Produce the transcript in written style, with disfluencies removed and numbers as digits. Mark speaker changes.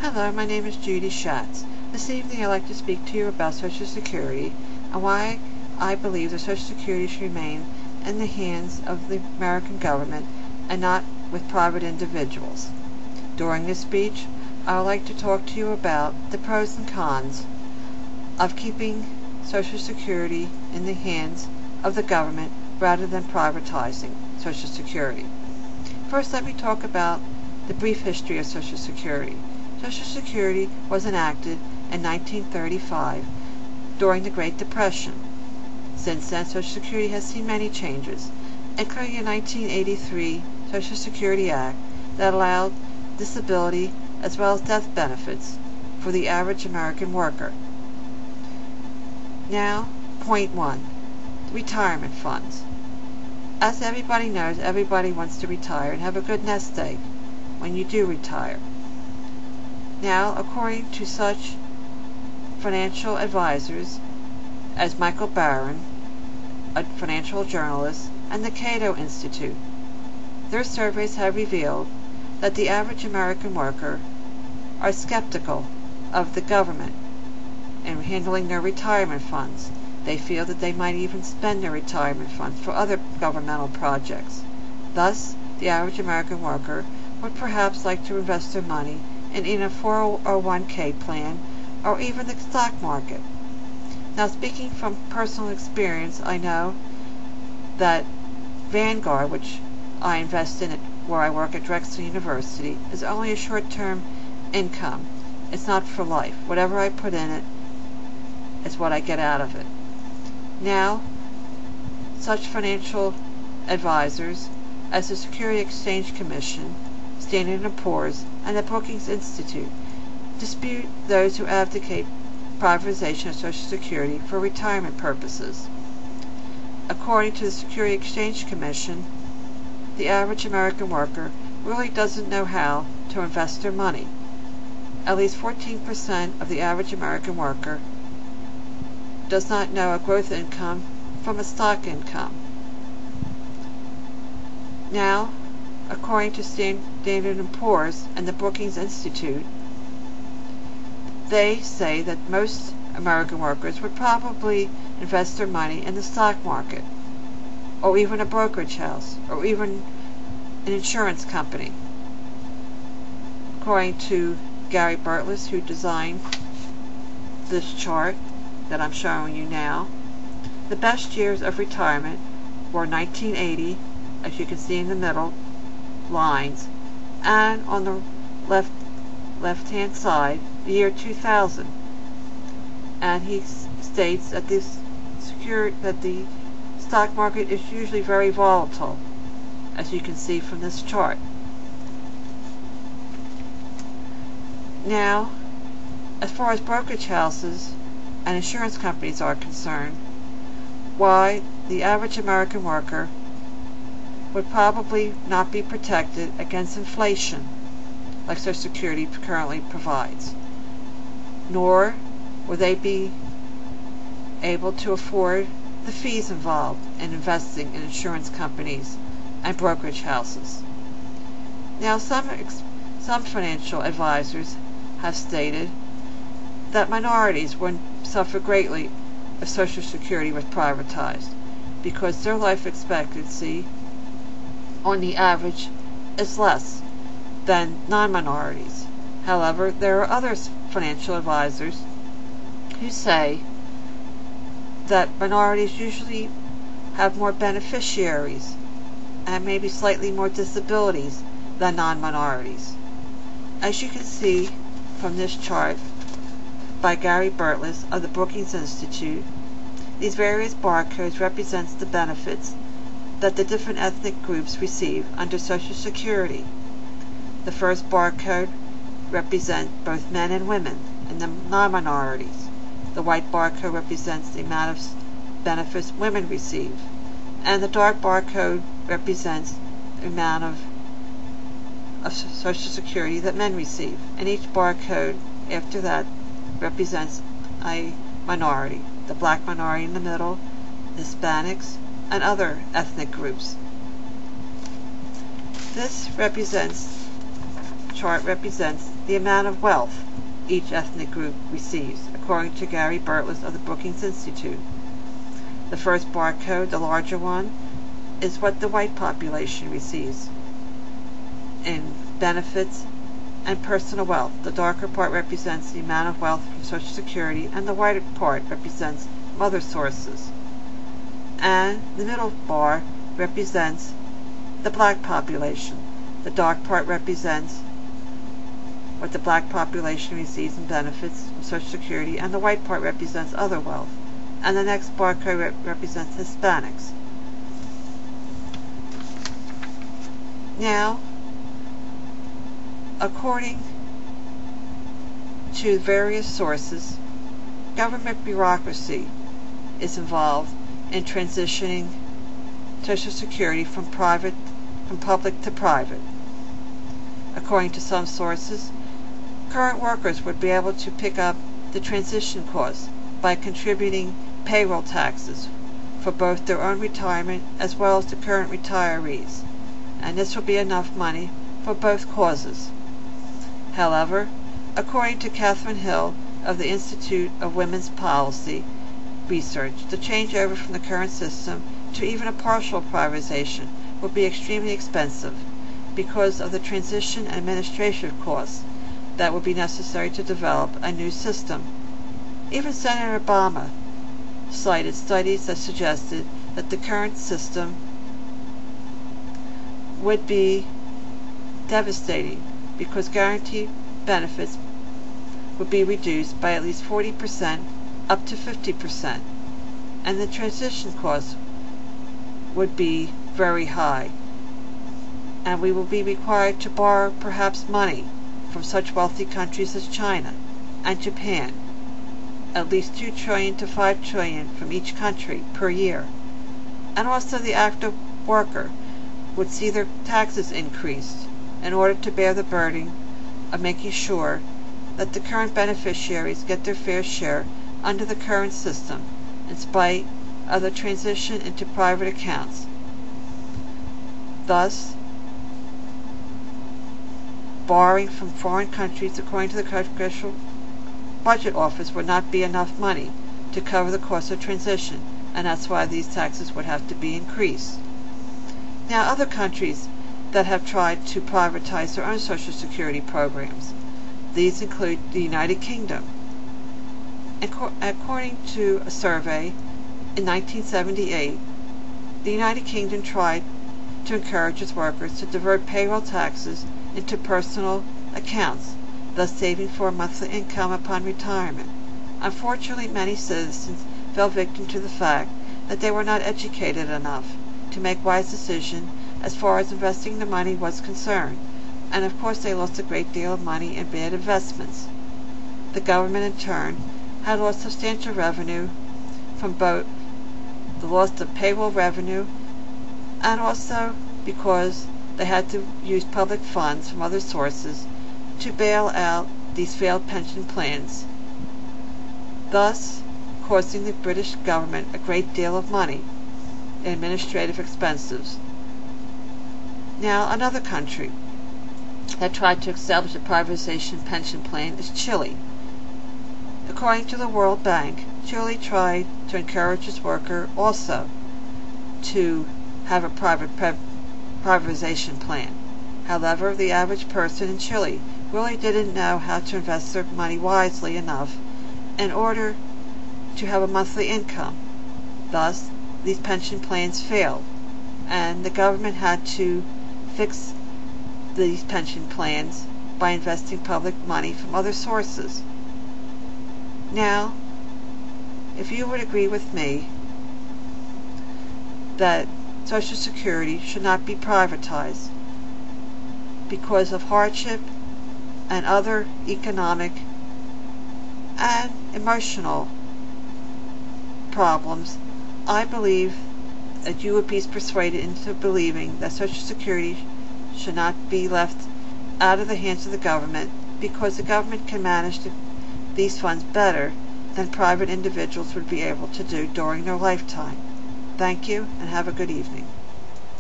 Speaker 1: Hello, my name is Judy Schatz. This evening I'd like to speak to you about Social Security and why I believe that Social Security should remain in the hands of the American government and not with private individuals. During this speech, I would like to talk to you about the pros and cons of keeping Social Security in the hands of the government rather than privatizing Social Security. First, let me talk about the brief history of Social Security. Social Security was enacted in 1935 during the Great Depression. Since then, Social Security has seen many changes, including a 1983 Social Security Act that allowed disability as well as death benefits for the average American worker. Now, point one, retirement funds. As everybody knows, everybody wants to retire and have a good nest egg when you do retire. Now, according to such financial advisors as Michael Barron, a financial journalist, and the Cato Institute, their surveys have revealed that the average American worker are skeptical of the government in handling their retirement funds. They feel that they might even spend their retirement funds for other governmental projects. Thus, the average American worker would perhaps like to invest their money in a 401k plan or even the stock market. Now, speaking from personal experience, I know that Vanguard, which I invest in where I work at Drexel University, is only a short-term income. It's not for life. Whatever I put in it is what I get out of it. Now, such financial advisors as the Security Exchange Commission, Standard & Poor's, and the Brookings Institute dispute those who advocate privatization of Social Security for retirement purposes. According to the Security Exchange Commission, the average American worker really doesn't know how to invest their money. At least 14% of the average American worker does not know a growth income from a stock income. Now, according to Standard & Poor's and the Brookings Institute, they say that most American workers would probably invest their money in the stock market, or even a brokerage house, or even an insurance company. According to Gary Burtless, who designed this chart that I'm showing you now, the best years of retirement were 1980, as you can see in the middle lines, and on the left-hand side, the year 2000. And he states that the stock market is usually very volatile, as you can see from this chart. Now, as far as brokerage houses and insurance companies are concerned, why the average American worker would probably not be protected against inflation like Social Security currently provides, nor would they be able to afford the fees involved in investing in insurance companies and brokerage houses. Now, some financial advisors have stated that minorities would suffer greatly if Social Security was privatized, because their life expectancy on the average is less than non-minorities. However, there are other financial advisors who say that minorities usually have more beneficiaries and maybe slightly more disabilities than non-minorities. As you can see from this chart by Gary Burtless of the Brookings Institute, these various barcodes represent the benefits that the different ethnic groups receive under Social Security. The first barcode represents both men and women and the non-minorities. The white barcode represents the amount of benefits women receive, and the dark barcode represents the amount of Social Security that men receive. And each barcode after that represents a minority. The black minority in the middle, Hispanics, and other ethnic groups. This chart represents the amount of wealth each ethnic group receives, according to Gary Burtless of the Brookings Institute. The first barcode, the larger one, is what the white population receives in benefits and personal wealth. The darker part represents the amount of wealth from Social Security, and the whiter part represents from other sources. And the middle bar represents the black population. The dark part represents what the black population receives in benefits from Social Security, and the white part represents other wealth. And the next barcode represents Hispanics. Now, according to various sources, government bureaucracy is involved in transitioning Social Security from public to private. According to some sources, current workers would be able to pick up the transition costs by contributing payroll taxes for both their own retirement as well as the current retirees, and this will be enough money for both causes. However, according to Catherine Hill of the Institute of Women's Policy Research, the changeover from the current system to even a partial privatization would be extremely expensive because of the transition and administrative costs that would be necessary to develop a new system. Even Senator Obama cited studies that suggested that the current system would be devastating because guaranteed benefits would be reduced by at least 40% up to 50%, and the transition costs would be very high, and we will be required to borrow perhaps money from such wealthy countries as China and Japan, at least $2 trillion to $5 trillion from each country per year. And also the active worker would see their taxes increased in order to bear the burden of making sure that the current beneficiaries get their fair share under the current system, in spite of the transition into private accounts. Thus, borrowing from foreign countries, according to the Congressional Budget Office, would not be enough money to cover the cost of transition, and that's why these taxes would have to be increased. Now, other countries that have tried to privatize their own Social Security programs. These include the United Kingdom. According to a survey in 1978, the United Kingdom tried to encourage its workers to divert payroll taxes into personal accounts, thus saving for a monthly income upon retirement. Unfortunately, many citizens fell victim to the fact that they were not educated enough to make wise decisions as far as investing the money was concerned, and of course they lost a great deal of money in bad investments. The government in turn had lost substantial revenue from both the loss of payroll revenue and also because they had to use public funds from other sources to bail out these failed pension plans, thus costing the British government a great deal of money in administrative expenses. Now, another country that tried to establish a privatization pension plan is Chile. According to the World Bank, Chile tried to encourage its worker also to have a privatization plan. However, the average person in Chile really didn't know how to invest their money wisely enough in order to have a monthly income. Thus, these pension plans failed, and the government had to fix these pension plans by investing public money from other sources. Now, if you would agree with me that Social Security should not be privatized because of hardship and other economic and emotional problems, I believe that you would be persuaded into believing that Social Security should not be left out of the hands of the government, because the government can manage these funds better than private individuals would be able to do during their lifetime. Thank you, and have a good evening.